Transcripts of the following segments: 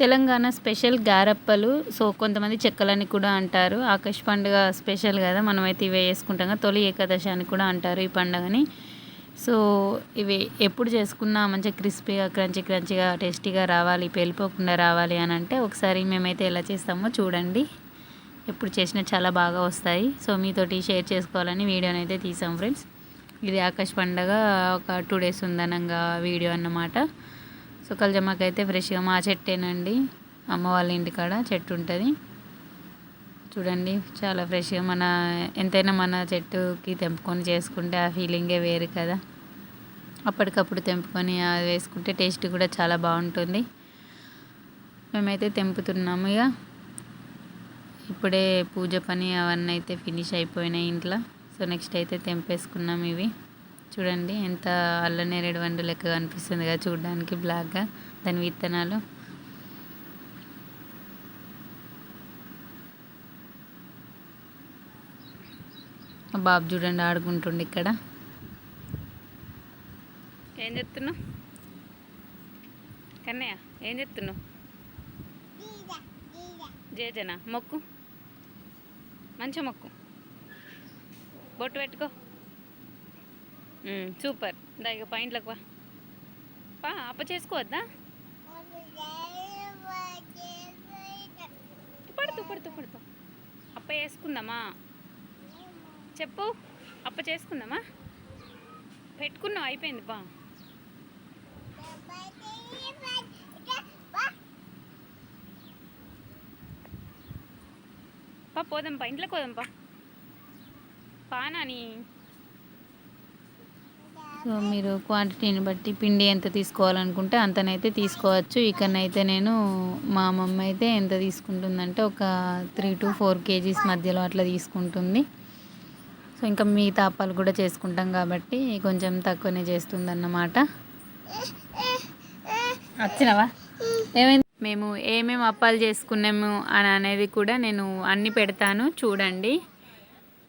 Telangana special గారప్పలు. So కొంతమంది చెక్కలని కూడా అంటారు. ఆకాష్ పండుగ స్పెషల్ కదా, మనమైతే ఇవే చేసుకుంటాం కదా. తొలి ఏకాదశి అని కూడా అంటారు ఈ పండుగని. సో ఇవి ఎప్పుడు చేసుకున్నా మంచిగా క్రిస్పీగా క్రంచీగా టేస్టీగా రావాలి, పేలిపోకుండా రావాలి అని అంటే ఒకసారి మేమైతే ఎలా చేస్తామో చూడండి. ఎప్పుడు చేసినా చాలా బాగా వస్తాయి. సో మీతోటి షేర్ చేసుకోవాలని వీడియోని అయితే తీసాం ఫ్రెండ్స్. ఇది ఆకాష్ పండుగ ఒక 2 days ఉందనంగా వీడియో అన్నమాట. సో కల్జమాకు అయితే ఫ్రెష్గా మా చెట్టేనండి, అమ్మ వాళ్ళ ఇంటికాడ చెట్టు ఉంటుంది చూడండి. చాలా ఫ్రెష్గా ఎంతైనా మన చెట్టుకి తెంపుకొని చేసుకుంటే ఆ ఫీలింగే వేరు కదా. అప్పటికప్పుడు తెంపుకొని అది వేసుకుంటే టేస్ట్ కూడా చాలా బాగుంటుంది. మేమైతే తెంపుతున్నాము. ఇక ఇప్పుడే పూజ పని అవన్నీ అయితే ఫినిష్ అయిపోయినాయి ఇంట్లో. సో నెక్స్ట్ అయితే తెంపేసుకున్నాం. ఇవి చూడండి ఎంత అల్లనేరేడు వండు లెక్క కనిపిస్తుంది కదా చూడడానికి, బ్లాక్గా దాని విత్తనాలు. బాబు చూడండి ఆడుకుంటుండే ఇక్కడ. ఏం చెప్తున్నావు కన్నయ్య, ఏం చెప్తున్నావు? జేజనా మొక్కు, మంచిగా మొక్కు, బొట్టు పెట్టుకో. సూపర్. దా ఇక పాయింట్లకు పా అప్ప చేసుకోవద్దా? పడుతూ అప్ప వేసుకుందామా? చెప్పు, అప్ప చేసుకుందామా? పెట్టుకున్నావు, అయిపోయింది. పోదాంపా, ఇంట్లోకి పోదాంపా పానాని. సో మీరు క్వాంటిటీని బట్టి పిండి ఎంత తీసుకోవాలనుకుంటే అంతనైతే తీసుకోవచ్చు. ఇక్కడనైతే నేను మా మమ్మీ అయితే ఎంత తీసుకుంటుందంటే ఒక 3 to 4 kgs మధ్యలో అట్లా తీసుకుంటుంది. సో ఇంకా మిగతా అప్పాలు కూడా చేసుకుంటాం కాబట్టి కొంచెం తక్కువనే చేస్తుంది అన్నమాట. వచ్చినవా? ఏమైంది? మేము ఏమేమి అప్పాలు చేసుకున్నాము అని అనేది కూడా నేను అన్నీ పెడతాను చూడండి.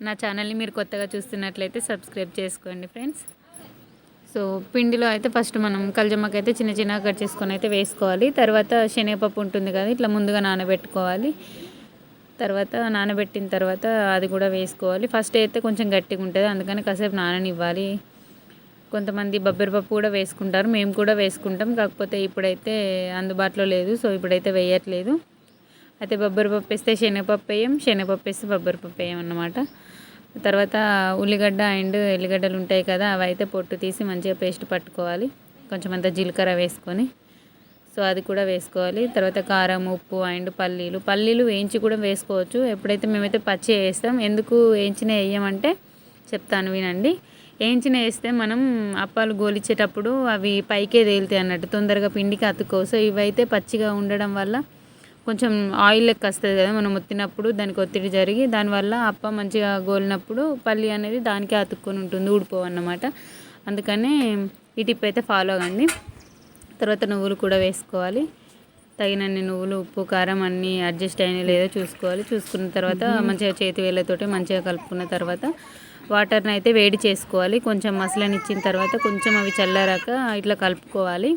నా ఛానల్ని మీరు కొత్తగా చూస్తున్నట్లయితే సబ్స్క్రైబ్ చేసుకోండి ఫ్రెండ్స్. సో పిండిలో అయితే ఫస్ట్ మనం కల్జమాకు అయితే చిన్నగా కట్ చేసుకొని అయితే వేసుకోవాలి. తర్వాత శనగపప్పు ఉంటుంది కదా, ఇట్లా ముందుగా నానబెట్టుకోవాలి. తర్వాత నానబెట్టిన తర్వాత అది కూడా వేసుకోవాలి. ఫస్ట్ అయితే కొంచెం గట్టిగా ఉంటుంది, అందుకని కాసేపు నాననివ్వాలి. కొంతమంది బొబ్బరిపప్పు కూడా వేసుకుంటారు, మేము కూడా వేసుకుంటాం. కాకపోతే ఇప్పుడైతే అందుబాటులో లేదు, సో ఇప్పుడైతే వేయట్లేదు. అయితే బొబ్బరిపప్పు వేస్తే శనగపప్పు వేయం, శనగపప్పు వేస్తే బొబ్బరిపప్పు వేయం అన్నమాట. తర్వాత ఉల్లిగడ్డ అండ్ ఎల్లిగడ్డలు ఉంటాయి కదా, అవి అయితే పొట్టు తీసి మంచిగా పేస్ట్ పట్టుకోవాలి. కొంచెం అంత జీలకర్ర వేసుకొని సో అది కూడా వేసుకోవాలి. తర్వాత కారం, ఉప్పు అండ్ పల్లీలు వేయించి కూడా వేసుకోవచ్చు. ఎప్పుడైతే మేమైతే పచ్చి వేస్తాం. ఎందుకు వేయించిన వేయమంటే చెప్తాను వినండి. వేయించిన వేస్తే మనం అప్పాలు గోలిచ్చేటప్పుడు అవి పైకే తేలుతాయి అన్నట్టు, తొందరగా పిండికి అతుక్కోవు. సో ఇవైతే పచ్చిగా ఉండడం వల్ల కొంచెం ఆయిల్ లెక్క వస్తుంది కదా, మనం ఒత్తినప్పుడు దానికి ఒత్తిడి జరిగి దానివల్ల అప్ప మంచిగా గోలినప్పుడు పల్లి అనేది దానికే అతుక్కొని ఉంటుంది, ఊడిపోవన్నమాట. అందుకని ఈ టిప్ అయితే ఫాలో అవ్వండి. తర్వాత నువ్వులు కూడా వేసుకోవాలి. తగినన్ని నువ్వులు, ఉప్పు, కారం అన్నీ అడ్జస్ట్ అయినా లేదో చూసుకోవాలి. చూసుకున్న తర్వాత మంచిగా చేతి వేళ్ళతోటి మంచిగా కలుపుకున్న తర్వాత వాటర్ని అయితే వేడి చేసుకోవాలి. కొంచెం మసలనిచ్చిన తర్వాత కొంచెం అవి చల్లారాక ఇట్లా కలుపుకోవాలి,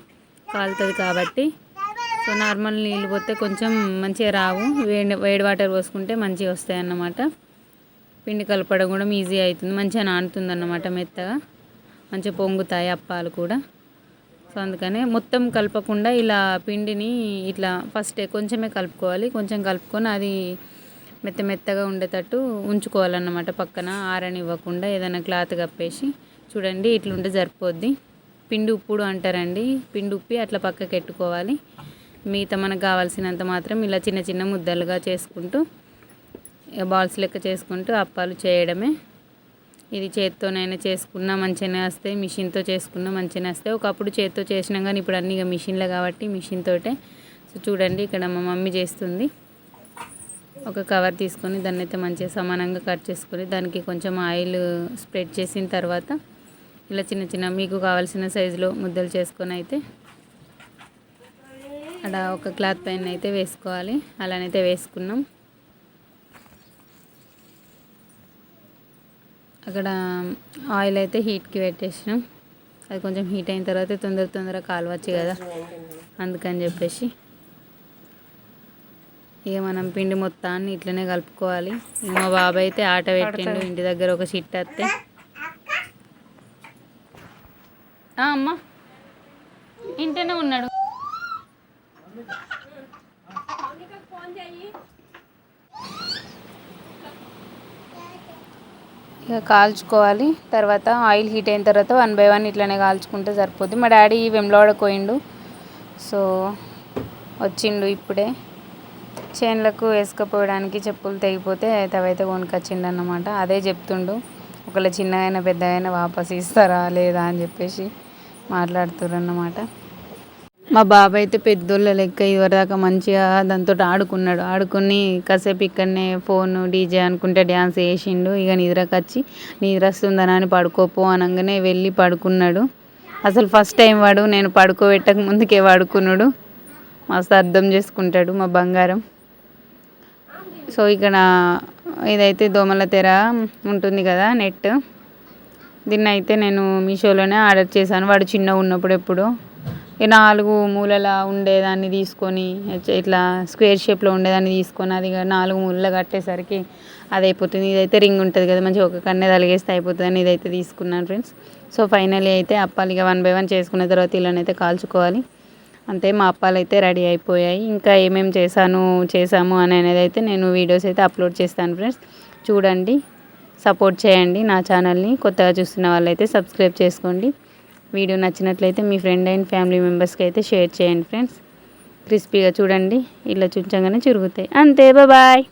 కాలుతుంది కాబట్టి. సో నార్మల్ నీళ్ళు పోతే కొంచెం మంచిగా రావు, వేడి వాటర్ పోసుకుంటే మంచిగా వస్తాయి అన్నమాట. పిండి కలపడం కూడా ఈజీ అవుతుంది, మంచిగా నానుతుంది అన్నమాట, మెత్తగా మంచిగా పొంగుతాయి అప్పాలు కూడా. సో అందుకనే మొత్తం కలపకుండా ఇలా పిండిని ఇట్లా ఫస్ట్ కొంచెమే కలుపుకోవాలి. కొంచెం కలుపుకొని అది మెత్తగా ఉండేటట్టు ఉంచుకోవాలన్నమాట. పక్కన ఆరనివ్వకుండా ఏదైనా క్లాత్ కప్పేసి. చూడండి ఇట్లుంటే సరిపోద్ది. పిండి ఉప్పుడు అంటారండి, పిండి ఉప్పి అట్లా పక్కకి పెట్టుకోవాలి. మిగతా మనకు కావాల్సినంత మాత్రం ఇలా చిన్న ముద్దలుగా చేసుకుంటూ బాల్స్ లెక్క చేసుకుంటూ అప్పాలు చేయడమే. ఇది చేత్తోనైనా చేసుకున్నా మంచిగానే వస్తాయి, మిషన్తో చేసుకున్నా మంచిగానే వస్తాయి. ఒకప్పుడు చేత్తో చేసినాం కానీ ఇప్పుడు అన్నీ ఇక మిషన్లే కాబట్టి మిషన్ తోటే. సో చూడండి ఇక్కడ మా మమ్మీ చేస్తుంది. ఒక కవర్ తీసుకొని దాన్ని అయితే మంచిగా సమానంగా కట్ చేసుకొని దానికి కొంచెం ఆయిల్ స్ప్రెడ్ చేసిన తర్వాత ఇలా చిన్న మీకు కావాల్సిన సైజులో ముద్దలు చేసుకొని అయితే అక్కడ ఒక క్లాత్ పైన అయితే వేసుకోవాలి. అలానైతే వేసుకున్నాం. అక్కడ ఆయిల్ అయితే హీట్కి పెట్టేసినాం. అది కొంచెం హీట్ అయిన తర్వాత తొందరగా కాలవచ్చు కదా, అందుకని చెప్పేసి ఇక మనం పిండి మొత్తాన్ని ఇట్లనే కలుపుకోవాలి. ఇక మా బాబాయ్ అయితే ఆట పెట్టిండు ఇంటి దగ్గర ఒక చిట్ట వస్తే. అమ్మ ఇంటనే ఉన్నాడు. ఇక కాల్చుకోవాలి. తర్వాత ఆయిల్ హీట్ అయిన తర్వాత 1 బై 1 ఇట్లనే కాల్చుకుంటే సరిపోద్ది. మా డాడీ వెమ్లవాడకు పోయిండు. సో వచ్చిండు ఇప్పుడే. చేన్లకు వేసుకపోవడానికి చెప్పులు తెగిపోతే అవైతే కొనుకొచ్చిండు అన్నమాట. అదే చెప్తుండు, ఒకవేళ చిన్నగైనా పెద్దగైనా వాపస్ ఇస్తారా లేదా అని చెప్పేసి మాట్లాడుతుర్రు అన్నమాట. మా బాబాయ్ అయితే పెద్దోళ్ళ లెక్క ఇవరిదాకా మంచిగా దాంతో ఆడుకున్నాడు. ఆడుకుని కాసేపు ఇక్కడనే ఫోన్ డీజే అనుకుంటే డ్యాన్స్ వేసిండు. ఇక నిద్రకొచ్చి నిద్ర వస్తుందని అని పడుకోపో అనగానే వెళ్ళి పడుకున్నాడు. అసలు ఫస్ట్ టైం వాడు నేను పడుకోబెట్టక ముందుకే పడుకున్నాడు. మస్తు అర్థం చేసుకుంటాడు మా బంగారం. సో ఇక్కడ ఇదైతే దోమల తెర ఉంటుంది కదా, నెట్. దీన్ని అయితే నేను మీషోలోనే ఆర్డర్ చేశాను. వాడు చిన్నగా ఉన్నప్పుడు ఎప్పుడు 4 మూలల ఉండేదాన్ని తీసుకొని ఇట్లా స్క్వేర్ షేప్లో ఉండేదాన్ని తీసుకొని అది 4 మూలలు కట్టేసరికి అది అయిపోతుంది. ఇదైతే రింగ్ ఉంటుంది కదా, మంచిగా ఒక కన్నే తలిగేస్తే అయిపోతుందని ఇదైతే తీసుకున్నాను ఫ్రెండ్స్. సో ఫైనల్లీ అయితే అప్పాలు ఇక 1 బై 1 చేసుకున్న తర్వాత ఇలానైతే కాల్చుకోవాలి. అంతే, మా అప్పాలు అయితే రెడీ అయిపోయాయి. ఇంకా ఏమేమి చేసాము అనేది అయితే నేను వీడియోస్ అయితే అప్లోడ్ చేస్తాను ఫ్రెండ్స్. చూడండి, సపోర్ట్ చేయండి నా ఛానల్ని. కొత్తగా చూస్తున్న వాళ్ళైతే సబ్స్క్రైబ్ చేసుకోండి. వీడియో నచ్చినట్లయితే మీ ఫ్రెండ్ అండ్ ఫ్యామిలీ మెంబర్స్కి అయితే షేర్ చేయండి ఫ్రెండ్స్. క్రిస్పీగా చూడండి, ఇలా చుంచగానే చిరుగుతాయి. అంతే, బాయ్.